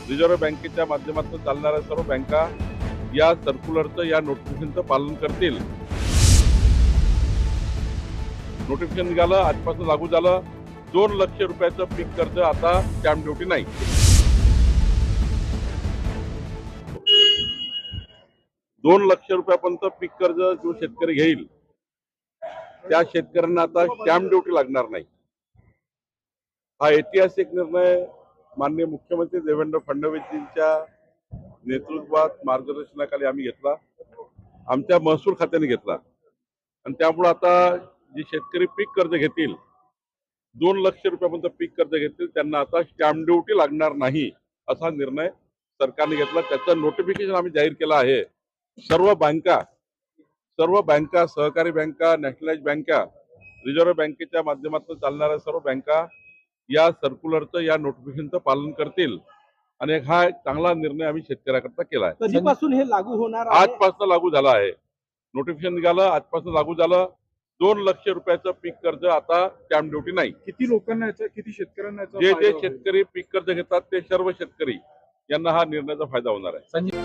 Reserve बँकेच्या माध्यमातून चालणाऱ्या सर्व बँका या सर्क्युलरचं या नोटिफिकेशनचं पालन करतील। नोटिफिकेशन निघालं, आजपासून लागू झालं। 2 लाख रुपयाचं पीक कर्ज आता स्टॅम्प ड्युटी नाही। 2 लाख रुपयापर्यंत पीक कर्ज जो शेतकरी घेईल त्या शेतकऱ्यांना आता स्टॅम्प ड्युटी लागणार नाही। हा ऐतिहासिक निर्णय माननीय मुख्यमंत्री देवेंद्र फडणवीसजींच्या नेतृत्वात मार्गदर्शनाखाली आम्ही घेतला, आमच्या महसूल खात्याने घेतला आणि त्यामुळे आता जे शेतकरी पीक कर्ज घेतील 2 लाख रुपयापर्यंत पीक कर्ज घेतील त्यांना आता स्टॅम्प ड्युटी लागणार नाही असा निर्णय सरकारने घेतला। त्याचं नोटिफिकेशन आम्ही जाहीर केलं आहे। सर्व बँका, सहकारी बँका, नॅशनलाइज बँका, रिझर्व्ह बँकेच्या माध्यमातून चालणाऱ्या सर्व बँका या सर्क्युलरचं या नोटिफिकेशनचं पालन करतील आणि हा एक चांगला निर्णय आम्ही शेतकऱ्याकरता केला आहे। कधीपासून हे लागू होणार आहे? आजपासून लागू झाला आहे। नोटिफिकेशन निघालं, आजपासून लागू झालं। 2 लाख रुपयाचं पीक कर्ज आता स्टॅम्प ड्युटी नाही। किती लोकांना याचा, किती शेतकऱ्यांना याचा जे फायदा होईल? शेतकरी पीक कर्ज घेतात ते सर्व शेतकरी यांना हा निर्णयाचा फायदा होणार आहे। संजय